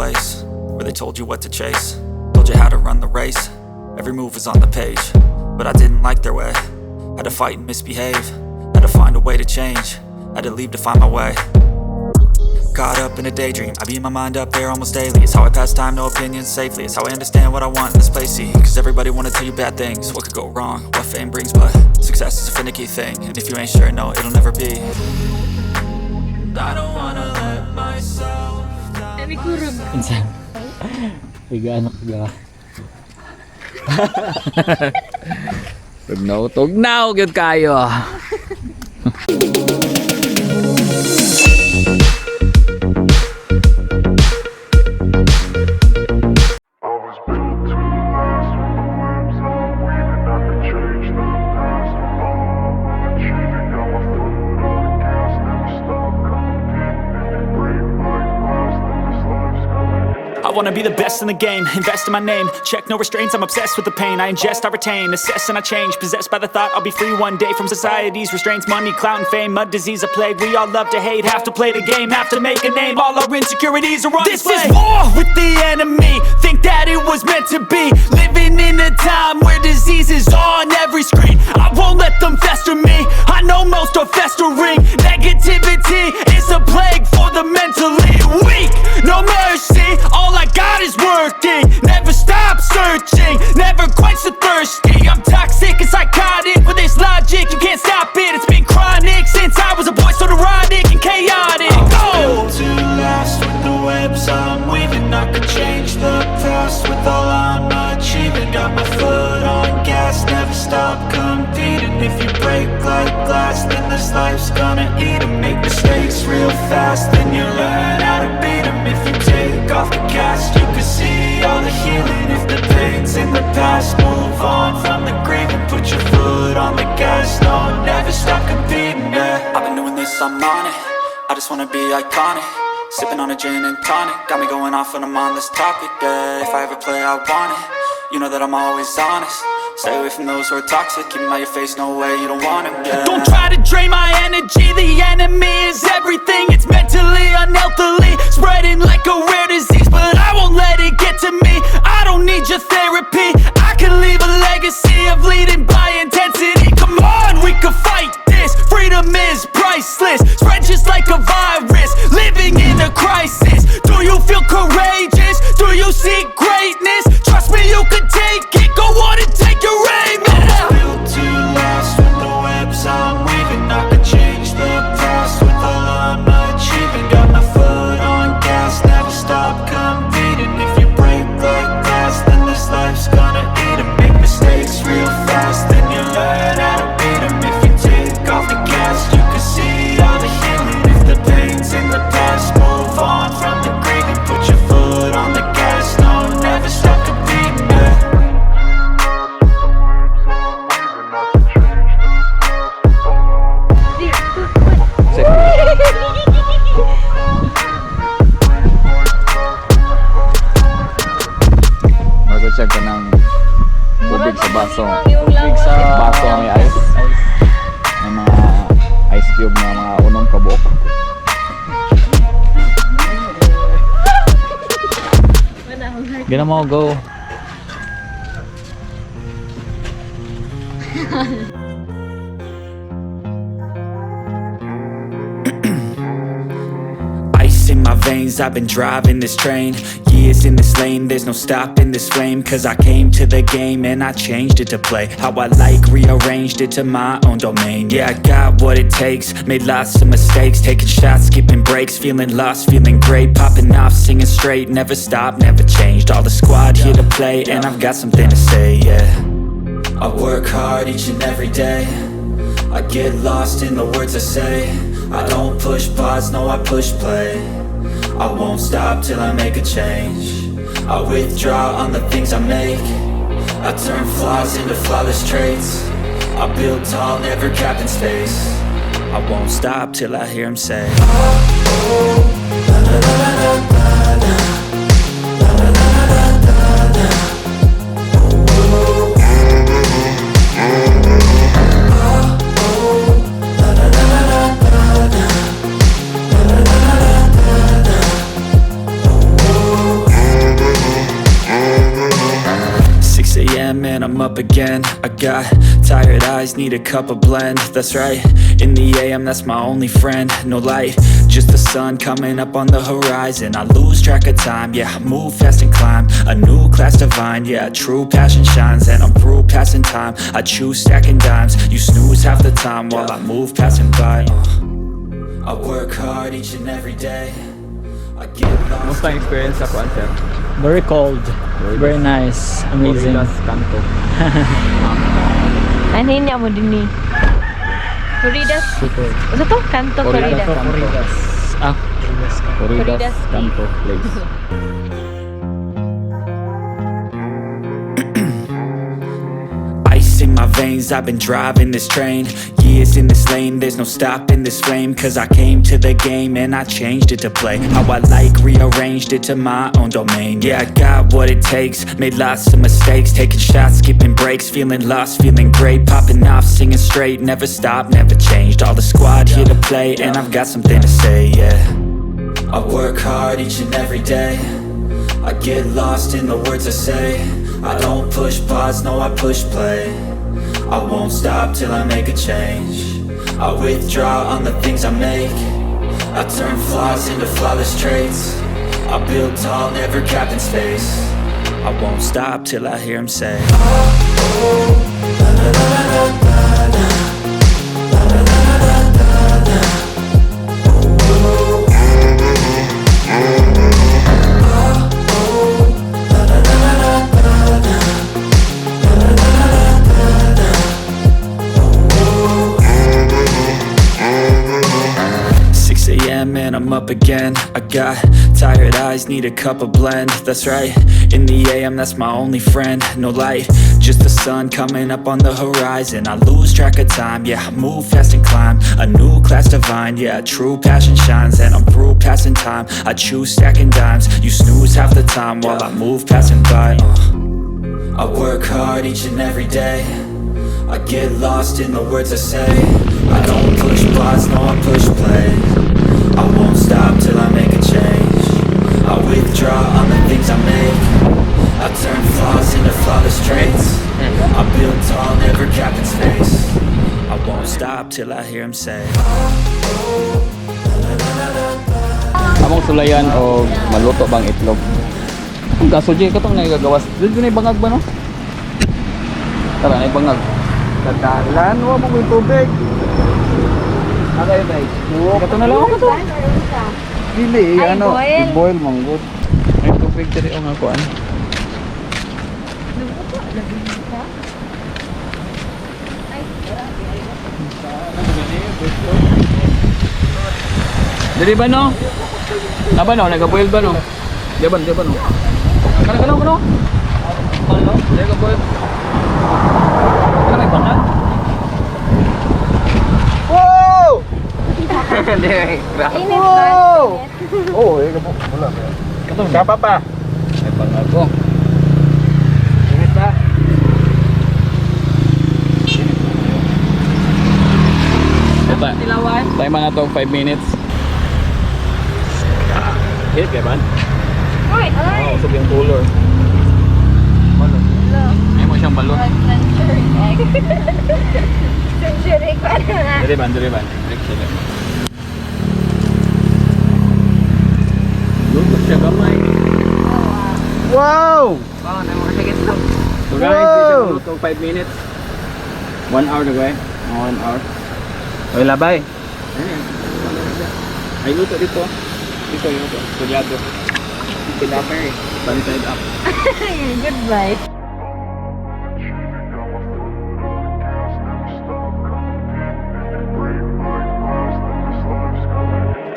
place where they told you what to chase, told you how to run the race. Every move was on the page, but I didn't like their way. Had to fight and misbehave, had to find a way to change, had to leave to find my way. Caught up in a daydream, I beat my mind up there almost daily. It's how I pass time, no opinions safely. It's how I understand what I want in this place, see. Cause everybody wanna tell you bad things, what could go wrong, what fame brings. But success is a finicky thing, and if you ain't sure, no, it'll never be. I don't wanna let myself down. Insan. Bigyan ka. Tugnaw gyud kayo. I wanna be the best in the game, invest in my name. Check no restraints, I'm obsessed with the pain. I ingest, I retain, assess and I change. Possessed by the thought I'll be free one day from society's restraints. Money, clout and fame, mud, disease, a plague. We all love to hate, have to play the game, have to make a name. All our insecurities are on display. This is war with the enemy, think that it was meant to be. Living in a time where disease is on every screen. I won't let them fester me, I know most are festering. Negativity is a plague for the mentally weak. No mercy, all I got is working. Never stop searching, never quite so thirsty. I'm toxic and psychotic with this logic, you can't stop it. It's been chronic since I was a boy, so neurotic and chaotic. Built to last with the webs I'm weaving. I could change the past with all I'm achieving. Got my foot on gas, never stop competing. If you break like glass, then this life's gonna eat 'em. Make mistakes real fast, then you learn how to beat 'em. If you take off the cast, you can see all the healing. If the pain's in the past, move on from the grave and put your foot on the gas. No, never stop competing, yeah. I've been doing this, I'm on it. I just wanna be iconic. Sipping on a gin and tonic, got me going off when I'm on this topic, yeah. If I ever play, I want it. You know that I'm always honest. Stay away from those who are toxic. Keep them out your face, no way, you don't want them, yeah. Don't try to drain my energy. The enemy is everything. It's mentally, unhealthily, spreading like a rare disease. But I won't let it get to me. I don't need your therapy. I can leave a legacy of leading by intensity. Come on, we can fight this. Freedom is priceless. Spread just like a virus. Living in a crisis. Do you feel courageous? Do you see greatness? Trust me, you can take it. Go on and take your aim. I was built to last with the webs I'm weaving. I could change the past with all I'm achieving. Got my foot on gas, never stop competing. If you break like glass, then this life's gonna eat 'em. Make mistakes real fast, then you learn how to beat 'em. If you take off the gas, you can see all the healing. If the pain's in the past, move on from the grave and put your foot on the gas. No, never stop competing, yeah. Mag-check ka ng tubig sa baso. Tubig sa baso may ice. May mga ice cube na mga unong kabok. Gana mo, go. Ice in my veins, I've been driving this train. Years in this lane, there's no stopping this flame. Cause I came to the game and I changed it to play how I like, rearranged it to my own domain. Yeah, I got what it takes, made lots of mistakes. Taking shots, skipping breaks, feeling lost, feeling great. Popping off, singing straight, never stopped, never changed. All the squad here to play and I've got something to say, yeah. I work hard each and every day. I get lost in the words I say. I don't push pause, no I push play. I won't stop till I make a change. I withdraw on the things I make. I turn flaws into flawless traits. I build tall, never capped in space. I won't stop till I hear him say, oh, oh, la, la, la, la, la, la. La, la, la, la, la, la. Oh, oh. I'm up again. I got tired eyes, need a cup of blend. That's right, in the AM, that's my only friend. No light, just the sun coming up on the horizon. I lose track of time, yeah, I move fast and climb a new class divine, yeah, true passion shines. And I'm through passing time, I choose stacking dimes. You snooze half the time while I move passing by. I work hard each and every day. I get lost. Musta ang experience sa Juan, sir? Very cold. Very nice. Amazing. Kuridas, Kanto. Ano niya mo din ni? Kuridas. Super. Ano to? Kanto Kuridas. Kuridas. Ah, Kuridas. Kuridas, Kanto place. Ice in my veins, I've been driving this train. Years in this lane, there's no stopping this flame. Cause I came to the game and I changed it to play how I like, rearranged it to my own domain. Yeah, I got what it takes, made lots of mistakes, taking shots, skipping breaks, feeling lost, feeling great, popping off, singing straight, never stopped, never changed. All the squad here to play and I've got something to say, yeah. I work hard each and every day. I get lost in the words I say. I don't push pause, no, I push play. I won't stop till I make a change. I withdraw on the things I make. I turn flaws into flawless traits. I build tall, never capped in space. I won't stop till I hear him say, and I'm up again. I got tired eyes, need a cup of blend. That's right, in the AM, that's my only friend. No light, just the sun coming up on the horizon. I lose track of time, yeah, I move fast and climb a new class divine, yeah, true passion shines. And I'm through passing time, I choose stacking dimes. You snooze half the time while I move passing by. I work hard each and every day. I get lost in the words I say. I don't push pause, no, I push play. I won't stop till I make a change. I withdraw on the things I make. I turn flaws into flawless traits. I build tall, never capped in space. I won't stop till I hear him say, Among sulayan o maluto bang itlog? Ang gaso dyan, katong nagagawas. Doon na bangag ba, no? Tara, na bangag. Tatalan, huwag mo may tubig. Okay, bye. Kato na lang ako to. Dili, Ay, ano, boil. i-boil manggod. May tubig dali o nga kuan. Dili ba no? Naba no, nag-boil ba no? Di ba no? Kano? Ano? Nag-boil. Kano may bangag? Wow! Wow! Oh, kapo. Wala ba? Kato, kapa pa. May bangag ko. Init ba? Diba? Tayo mga to 5 minutes. Hit kaya ba? Uy! Oo, sabi yung cooler. Balot. Ay mo siyang balot. Century ko na. Diriban. Excellent. Lutok siya gamay. Wow! Oh, na mga sagit ko. So guys, this is lutok 5 minutes. 1 hour na guys. 1 hour. Oy, labay. Ay, luto dito. Dito yung luto. Kulyado. Pinapay. Baliside up. Goodbye.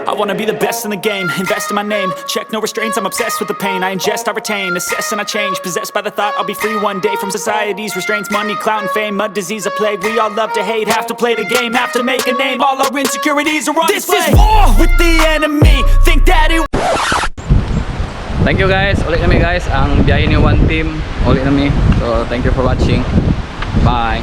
I wanna be the best in the game, invest in my name. Check no restraints, I'm obsessed with the pain. I ingest, I retain, assess and I change. Possessed by the thought I'll be free one day from society's restraints. Money, clout and fame, mud, disease, a plague. We all love to hate, have to play the game, have to make a name. All our insecurities are on display. This is war with the enemy, think that it... Thank you guys. Ulit kami guys. Ang biyahe ni One Team. Ulit kami. So thank you for watching. Bye.